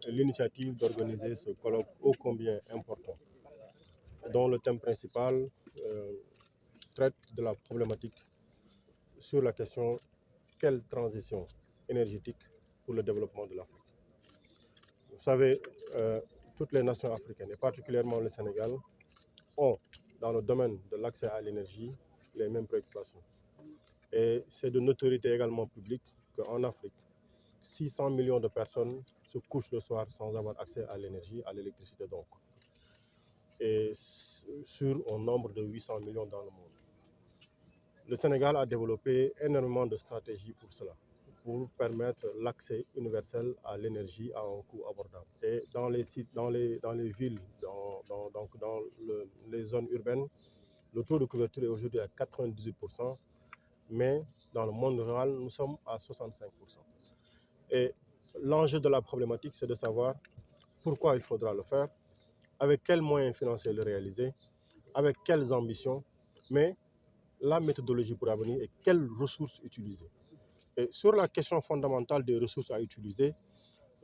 l'initiative d'organiser ce colloque ô combien important, dont le thème principal traite de la problématique sur la question quelle transition énergétique pour le développement de l'Afrique. Vous savez, toutes les nations africaines, et particulièrement le Sénégal, ont, dans le domaine de l'accès à l'énergie, les mêmes préoccupations. Et c'est de notoriété également publique qu'en Afrique, 600 millions de personnes se couchent le soir sans avoir accès à l'énergie, à l'électricité donc. Et sur un nombre de 800 millions dans le monde. Le Sénégal a développé énormément de stratégies pour cela, pour permettre l'accès universel à l'énergie à un coût abordable. Et dans les sites, dans les villes, dans les zones urbaines, le taux de couverture est aujourd'hui à 98%, mais dans le monde rural, nous sommes à 65%. Et l'enjeu de la problématique, c'est de savoir pourquoi il faudra le faire, avec quels moyens financiers le réaliser, avec quelles ambitions, mais la méthodologie pour l'avenir et quelles ressources utiliser. Et sur la question fondamentale des ressources à utiliser,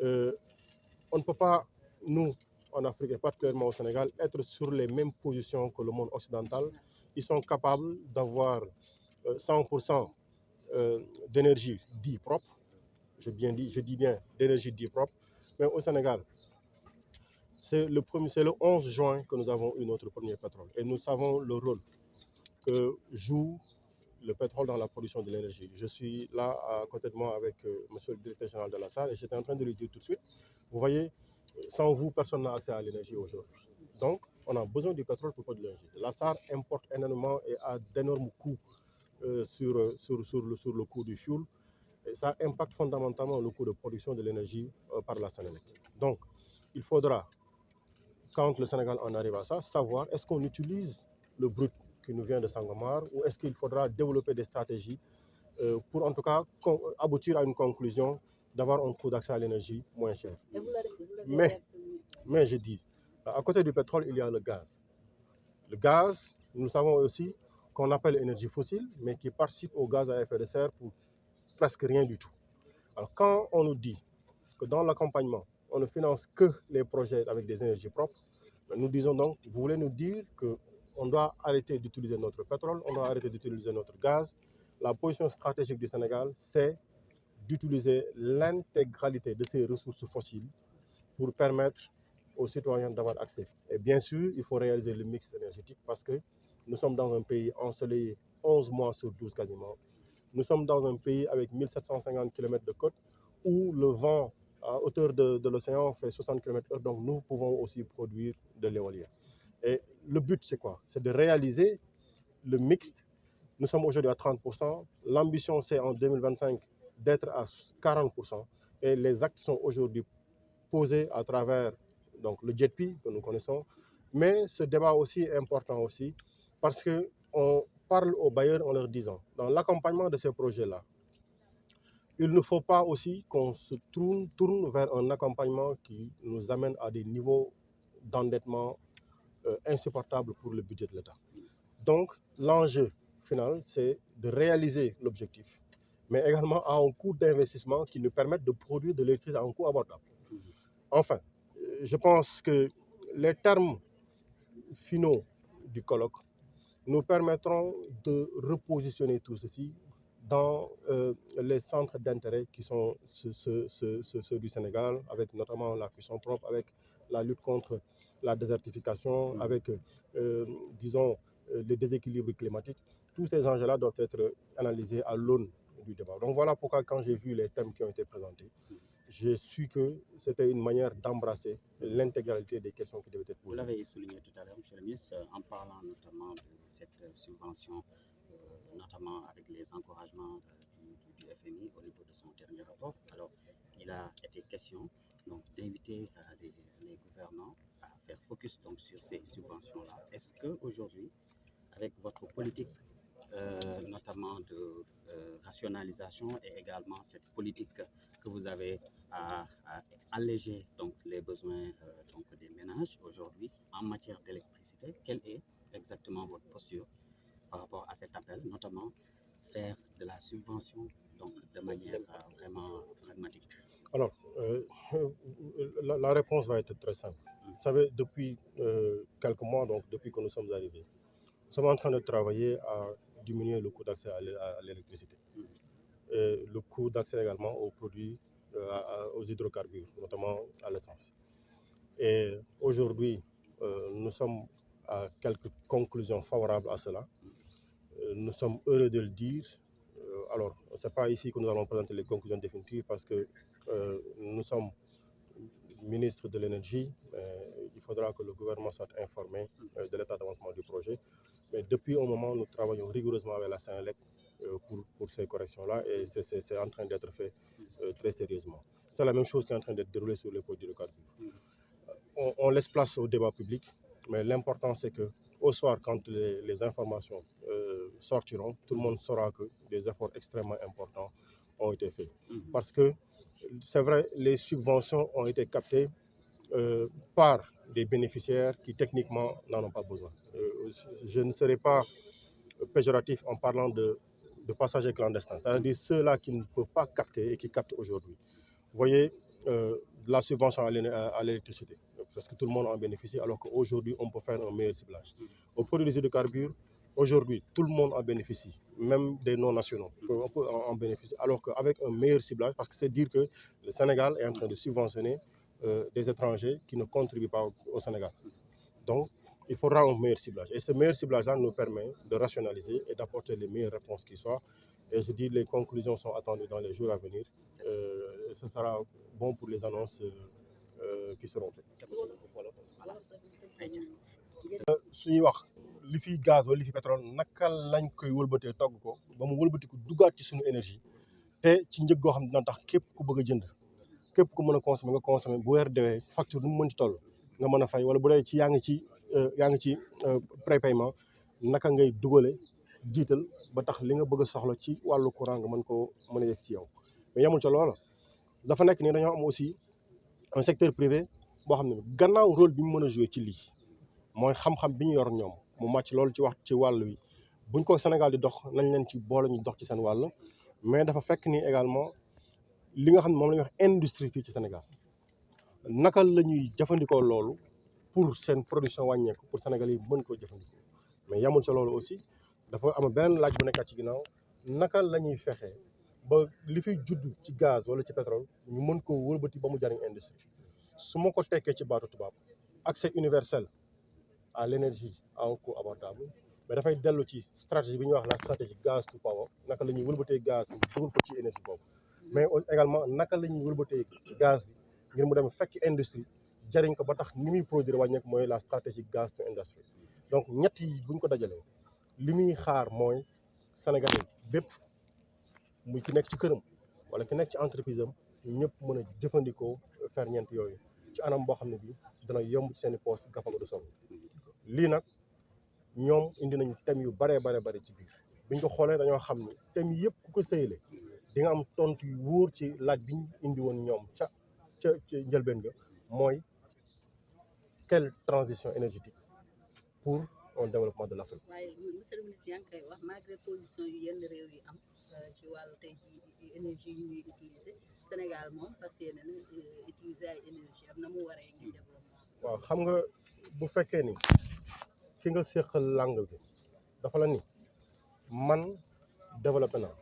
on ne peut pas, nous, en Afrique et particulièrement au Sénégal, être sur les mêmes positions que le monde occidental. Ils sont capables d'avoir 100% d'énergie dite propre, je dis bien d'énergie dite propre, mais au Sénégal, c'est le 11 juin que nous avons eu notre premier pétrole. Et nous savons le rôle que joue le pétrole dans la production de l'énergie. Je suis là à côté de moi avec monsieur le directeur général de la SAR et j'étais en train de lui dire tout de suite, vous voyez, sans vous, personne n'a accès à l'énergie aujourd'hui. Donc, on a besoin du pétrole pour produire de l'énergie. La SAR importe énormément et a d'énormes coûts sur le coût du fuel. Et ça impacte fondamentalement le coût de production de l'énergie par la Sénélec. Donc, il faudra, quand le Sénégal en arrive à ça, savoir est-ce qu'on utilise le brut qui nous vient de Sangomar ou est-ce qu'il faudra développer des stratégies pour en tout cas aboutir à une conclusion d'avoir un coût d'accès à l'énergie moins cher. Mais je dis, à côté du pétrole, il y a le gaz. Le gaz, nous savons aussi qu'on appelle énergie fossile, mais qui participe au gaz à effet de serre pour presque rien du tout. Alors quand on nous dit que dans l'accompagnement, on ne finance que les projets avec des énergies propres, nous disons donc, vous voulez nous dire qu'on doit arrêter d'utiliser notre pétrole, on doit arrêter d'utiliser notre gaz. La position stratégique du Sénégal, c'est d'utiliser l'intégralité de ces ressources fossiles pour permettre aux citoyens d'avoir accès. Et bien sûr, il faut réaliser le mix énergétique parce que nous sommes dans un pays ensoleillé 11 mois sur 12 quasiment. Nous sommes dans un pays avec 1750 km de côte où le vent à hauteur de l'océan fait 60 km/h, donc nous pouvons aussi produire de l'éolien. Et le but, c'est quoi? C'est de réaliser le mixte. Nous sommes aujourd'hui à 30%. L'ambition, c'est en 2025 d'être à 40%. Et les actes sont aujourd'hui posés à travers donc, le JETP que nous connaissons. Mais ce débat aussi est important aussi parce qu'on parle aux bailleurs en leur disant, dans l'accompagnement de ces projets-là, il ne faut pas aussi qu'on se tourne vers un accompagnement qui nous amène à des niveaux d'endettement insupportables pour le budget de l'État. Donc, l'enjeu final, c'est de réaliser l'objectif, mais également à un coût d'investissement qui nous permette de produire de l'électricité à un coût abordable. Enfin, je pense que les termes finaux du colloque nous permettront de repositionner tout ceci dans les centres d'intérêt qui sont ceux du Sénégal, avec notamment la cuisson propre, avec la lutte contre la désertification, avec, disons, les déséquilibres climatiques. Tous ces enjeux-là doivent être analysés à l'aune du débat. Donc voilà pourquoi quand j'ai vu les thèmes qui ont été présentés, j'ai su que c'était une manière d'embrasser l'intégralité des questions qui devaient être posées. Vous l'avez souligné tout à l'heure, M. le ministre, en parlant notamment de cette subvention, notamment avec les encouragements du FMI au niveau de son dernier rapport. Alors, il a été question d'inviter les gouvernants à faire focus donc, sur ces subventions-là. Est-ce qu'aujourd'hui, avec votre politique notamment de rationalisation et également cette politique que vous avez à alléger donc, les besoins donc, des ménages aujourd'hui en matière d'électricité, quelle est exactement votre posture par rapport à cet appel, notamment faire de la subvention donc, de manière vraiment pragmatique? Alors, la réponse va être très simple. Vous savez, depuis quelques mois, donc depuis que nous sommes arrivés, nous sommes en train de travailler à diminuer le coût d'accès à l'électricité. Et le coût d'accès également aux produits, aux hydrocarbures, notamment à l'essence. Et aujourd'hui, nous sommes à quelques conclusions favorables à cela. Nous sommes heureux de le dire. Alors, ce n'est pas ici que nous allons présenter les conclusions définitives parce que nous sommes ministre de l'énergie. Il faudra que le gouvernement soit informé de l'état d'avancement du projet. Mais depuis un moment, nous travaillons rigoureusement avec la Senelec pour ces corrections-là et c'est en train d'être fait très sérieusement. C'est la même chose qui est en train d'être déroulée sur les produits de carbone. On laisse place au débat public, mais l'important c'est qu'au soir, quand les informations sortiront, tout le monde saura que des efforts extrêmement importants ont été faits. Parce que c'est vrai, les subventions ont été captées par des bénéficiaires qui techniquement n'en ont pas besoin. Je ne serai pas péjoratif en parlant de passagers clandestins, c'est-à-dire ceux-là qui ne peuvent pas capter et qui captent aujourd'hui. Vous voyez la subvention à l'électricité, parce que tout le monde en bénéficie, alors qu'aujourd'hui, on peut faire un meilleur ciblage. Au produit des hydrocarbures, aujourd'hui, tout le monde en bénéficie, même des non-nationaux, on peut en bénéficier, alors qu'avec un meilleur ciblage, parce que c'est dire que le Sénégal est en train de subventionner des étrangers qui ne contribuent pas au Sénégal. Donc, il faudra un meilleur ciblage. Et ce meilleur ciblage-là nous permet de rationaliser et d'apporter les meilleures réponses qui soient. Et je dis, les conclusions sont attendues dans les jours à venir. Ce sera bon pour les annonces qui seront faites. suñuy wax li fi gaz wala li fi pétrole naka lañ koy wëlbatee togg ko ba mu wëlbatiku duggaat ci suñu énergie te ci njëg goo xam ne dina tax képp ku bëgg a jënd képp ku mën a consommer nga consommer bu weer dewee facture nu mu mën ci toll nga mën a fay wala bu dee ci yaa ngi ci prépaiement naka ngay dugale jiital ba tax li nga bëgg a soxla ci wàllu courant nga mën a yegg ci yow mais yemul ca loola dafa nekk ni dañoo am aussi un secteur privé boo xam ne gannaaw rôle bi mu mën a jouer ci lii mooy xam-xam bi ñu yor ñoom mu màcc loolu ci wàll wi buñ ko Sénégal di dox nañ leen ci boole ñu dox ci seen wàll mais dafa fekk ni également li nga xam ne moom la ñuy wax industrie fii ci Sénégal naka la ñuy jëfandikoo loolu pour seen production wàññeeku pour Sénégal yi mën koo jëfandikoo mais yamul ca loolu aussi dafa am beneen laaj bu nekkaat ci ginnaaw naka la ñuy fexee ba li fiy judd ci gaz wala ci pétrole ñu mën koo wëlbati ba mu jariñ industrie su ma ko tekkee ci baatu tubaab accès universel à l'énergie à un coût abordable mais dafay dellu ci stratégie bi ñuy wax la stratégie gaz to power naka la ñuy wëlbatee gaz dugal ko ci énergie boobu mais également naka la ñuy wëlbatee gaz bi ngir mu dem fekk industrie jariñ ko ba tax ni muy produire wàññeeku mooy la stratégie gaz to industrie donc ñett yi bu ñu ko dajalee li muy xaar mooy Sénégalais bépp muy ki nekk ci këram wala ki nekk ci entreprise am ñëpp mën a jëfandikoo ferñeent yooyu ci anam boo xam ne bii dana yomb ci seen i poos gafangu du sol lii nag ñoom indi nañ thèmes yu bare ci biir biñ ko xoolee dañoo xam ni thèmes yëpp ku ko sëyale di nga am tontu yu wóor ci laaj biñ indi woon ñoom ca njëlbeen ga mooy quelle transition énergétique pour un développement de l'Afrique. waaye monsieur le ministre yaa ngi koy wax malgré position yu yenn réew yi am ci wàllu tey ji énergie yu ñuy utiliser Sénégal moom fas yéene na utiliser ay énergie am na mu waree ngir développement. waaw xam nga bu fekkee ni ki nga séqal langue bi dafa la ni man développé naa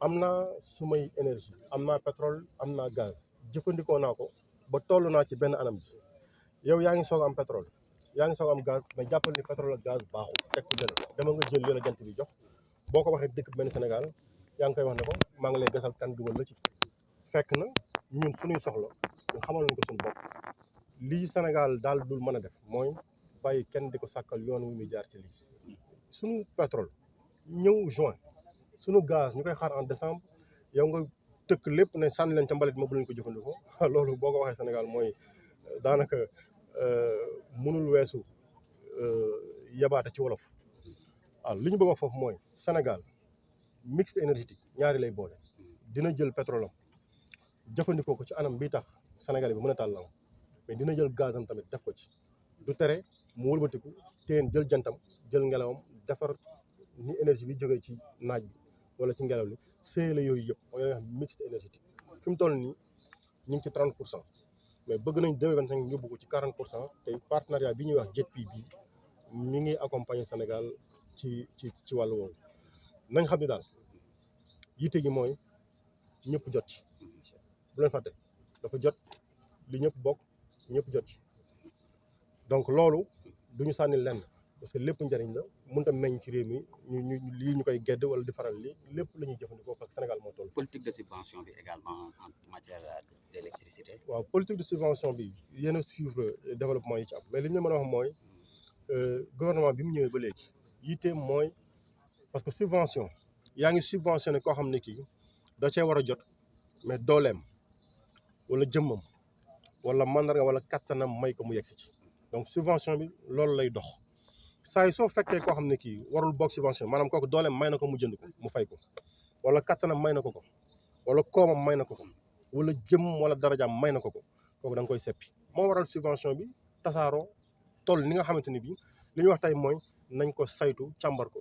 am naa sumay énergie am naa pétrole am naa gaz jëfandikoo naa ko ba toll naa ci benn anam bi yow yaa ngi soog am pétrole yaa ngi soog am gaz mais jàppal ni pétrole ak gaz baaxul teg ko jël dama nga jël li la jant bi jox boo ko waxee dëkk benn Sénégal yaa ngi koy wax ne ko maa ngi lay gasal kan dugal la ci fekk na ñun suñuy soxla ñu xamal nañ ko suñu bopp lii Sénégal daal dul mën a def mooy bàyyi kenn di ko sàkkal yoon wu muy jaar ci lii suñu pétrole ñëw juin suñu gaz ñu koy xaar en décembre yow nga tëkk lépp ne sànni leen ca mbalit ma bu leen ko jëfandikoo loolu boo ko waxee Sénégal mooy daanaka mënul weesu yabaate ci wolof waaw li ñu bëgg a wax foofu mooy Sénégal mixte énergétique ñaari lay boole dina jël pétrole am jëfandikoo ko ci anam bii tax Sénégal bi mën a tàllam mais dina jël gazam tamit def ko ci du tere mu wëlbatiku teen jël jantam jël ngelawam defar ni énergie bi jógee ci naaj bi wala ci ngelaw li séyale yooyu yëpp mooy nga xam mixte énergétique fi mu toll nii ñu ngi ci 30% mais bëgg nañ 2025 ñu yóbbu ko ci 40% te partenariat bi ñuy wax JETP bi mi ngi accompagner Sénégal ci wàllu woowu nañ xam ne daal yitte gi mooy ñëpp jot ci bu leen fàtte dafa jot li ñëpp bokk ñëpp jot ci donc loolu duñu sànni lenn parce que lépp njëriñ la mënut a meññ ci réew mi lii ñu koy gedd wala di faral li lépp la ñuy jëfandikoo parce que Sénégal moo toll. politique de subvention bi également en matière d'électricité. waaw politique de subvention bi yéen a suivre développement yi ci am mais li ñu mën a wax mooy gouvernement bi mu ñëwee ba léegi yitte mooy parce que subvention yaa ngi subventionné koo xam ne kii da cee war a jot mais dooleem wala jëmmam wala mandarga wala kattanam may ko mu yegsi ci donc subvention bi loolu lay dox. saa yi soo fekkee koo xam ne kii warul bokk subvention maanaam kooku dooleem may na ko mu jënd ko mu fay ko wala kattanam may na ko wala koomam may na ko wala jëm wala darajaam may na ko kooku da nga koy seppi moo waral subvention bi tasaaroo toll ni nga xamante ni bii li ñu wax tey mooy nañ ko saytu càmbar ko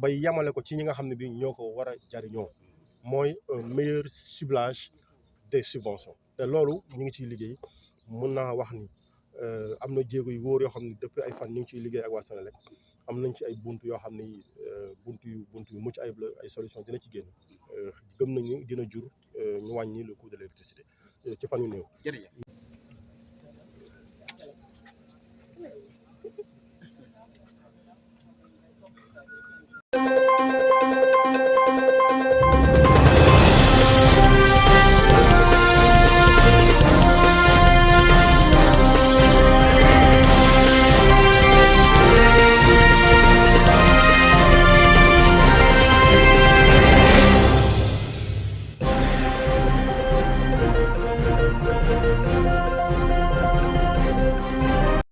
ba yamale ko ci ñi nga xam ne bii ñoo ko war a jariñoo mooy un meilleur ciblage des subventions te loolu ñu ngi ciy liggéey mën naa wax ni am na jéego yu wóor yoo xam ne depuis ay fan ñu ngi ciy liggéey ak waa Senelec am nañ ci ay buntu yoo xam ne buntu yu mucc ayib la ay solution dina ci génn gëm nañu dina jur ñu wàññi le coût de l'électricité ci fan yu néew. Jërëjëf.